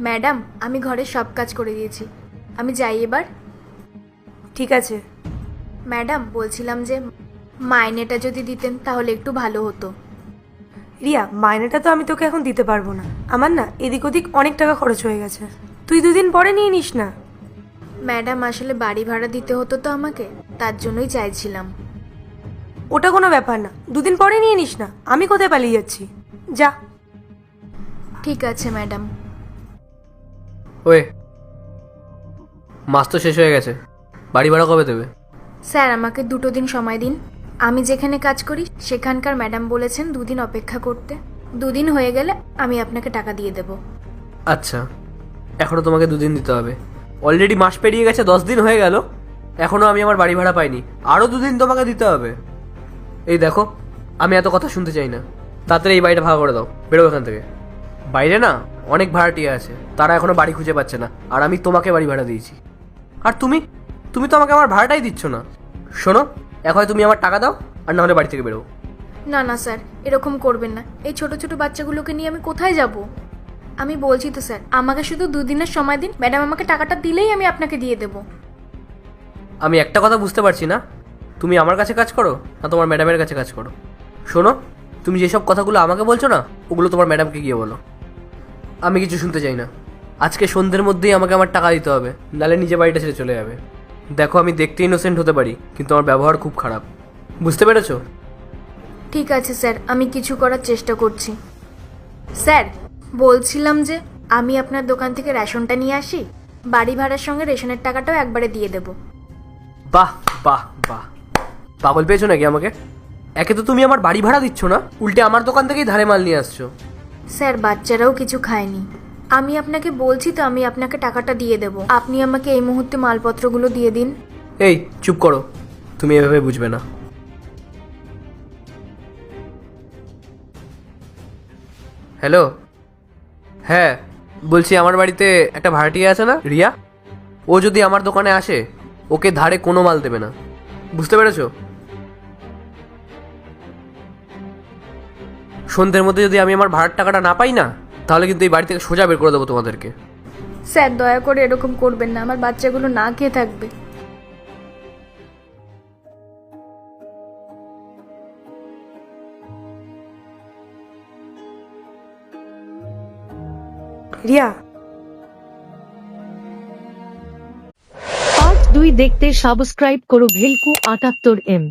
Madam, আমি ঘরের সব কাজ করে দিয়েছি, আমি যাই এবার। ঠিক আছে। ম্যাডাম, বলছিলাম যে মাইনেটা যদি দিতেন তাহলে একটু ভালো হতো। রিয়া, মাইনেটা তো আমি তোকে এখন দিতে পারবো না। আমার না এদিক ওদিক অনেক টাকা খরচ হয়ে গেছে, তুই 2 দিন পরে নিয়ে নিস না। ম্যাডাম, আসলে বাড়ি ভাড়া দিতে হতো তো আমাকে, তার জন্যই চাইছিলাম। ওটা কোনো ব্যাপার না, 2 দিন পরে নিয়ে নিস না। আমি কোথায় পালিয়ে যাচ্ছি? যা। ঠিক আছে ম্যাডাম। ওয়ে, মাস তো শেষ হয়ে গেছে, বাড়ি ভাড়া কবে দেবে? স্যার, আমাকে 2 দিন সময় দিন। আমি যেখানে কাজ করি সেখানকার ম্যাডাম বলেছেন 2 দিন অপেক্ষা করতে। 2 দিন হয়ে গেলে আমি আপনাকে টাকা দিয়ে দেব। আচ্ছা, এখনও তোমাকে 2 দিন দিতে হবে। অলরেডি মাস পেরিয়ে গেছে, 10 দিন হয়ে গেল, এখনও আমি আমার বাড়ি ভাড়া পাইনি। আরও 2 দিন তোমাকে দিতে হবে। এই দেখো, আমি এত কথা শুনতে চাই না, তাড়াতাড়ি এই বাড়িটা ভাড়া করে দাও, বেরো এখান থেকে। বাইরে না অনেক ভাড়াটিয়া আছে, তারা এখনও বাড়ি খুঁজে পাচ্ছে না, আর আমি তোমাকে বাড়ি ভাড়া দিয়েছি। আর তুমি তুমি তো আমাকে আমার ভাড়াটাই দিচ্ছ না। শোনো, এক হয় তুমি আমার টাকা দাও, আর না হলে বাড়ি থেকে বেরো। না না স্যার, এরকম করবেন না। এই ছোট ছোট বাচ্চাগুলোকে নিয়ে আমি কোথায় যাব? আমি বলছি তো স্যার, আমাকে শুধু 2 দিনের সময় দিন। ম্যাডাম আমাকে টাকাটা দিলেই আমি আপনাকে দিয়ে দেব। আমি একটা কথা বুঝতে পারছি না, তুমি আমার কাছে কাজ করো না তোমার ম্যাডামের কাছে কাজ করো। শোনো, তুমি যেসব কথাগুলো আমাকে বলছো না, ওগুলো তোমার ম্যাডামকে গিয়ে বলো। আমি কিছু শুনতে চাই না। আজকে সন্ধ্যের মধ্যেই আমাকে আমার টাকা দিতে হবে, নাহলে নিজে বাড়িটা ছেড়ে চলে যাবে। দেখো, আমি দেখতে ইনোসেন্ট হতে পারি, কিন্তু আমার ব্যবহার খুব খারাপ, বুঝতে পেরেছো? ঠিক আছে স্যার, আমি কিছু করার চেষ্টা করছি। স্যার, বলছিলাম যে আমি আপনার দোকান থেকে রেশনটা নিয়ে আসি, বাড়ি ভাড়ার সঙ্গে রেশনের টাকাটাও একবারে দিয়ে দেব। বাহ বাহ বাহ, পাগল পেয়েছো নাকি আমাকে? একে তো তুমি আমার বাড়ি ভাড়া দিচ্ছ না, উল্টে আমার দোকান থেকেই ধারে মাল নিয়ে আসছো। স্যার, বাচ্চারাও কিছু খায়নি। আমি আপনাকে বলছি তো আমি আপনাকে টাকাটা দিয়ে দেব। আপনি আমাকে এই মুহূর্তে মালপত্রগুলো দিয়ে দিন। এই চুপ করো, তুমি এভাবে বুঝবে না। হ্যালো, হ্যাঁ বলছি, আমার বাড়িতে একটা ভাড়াটিয়া আছে না, রিয়া, ও যদি আমার দোকানে আসে ওকে ধারে কোনো মাল দেবে না, বুঝতে পেরেছো? সন্ধ্যের মধ্যে যদি আমি আমার ভাড়ার টাকাটা না পাই না, তাহলে কিন্তু এই বাড়ি থেকে সোজা বের করে দেবো তোমাদেরকে। স্যার, দয়া করে এরকম করবেন না, আমার বাচ্চাগুলো না খেয়ে থাকবে। রিয়া, পার্ট 2 দেখতে সাবস্ক্রাইব করো ভেলকু 78M।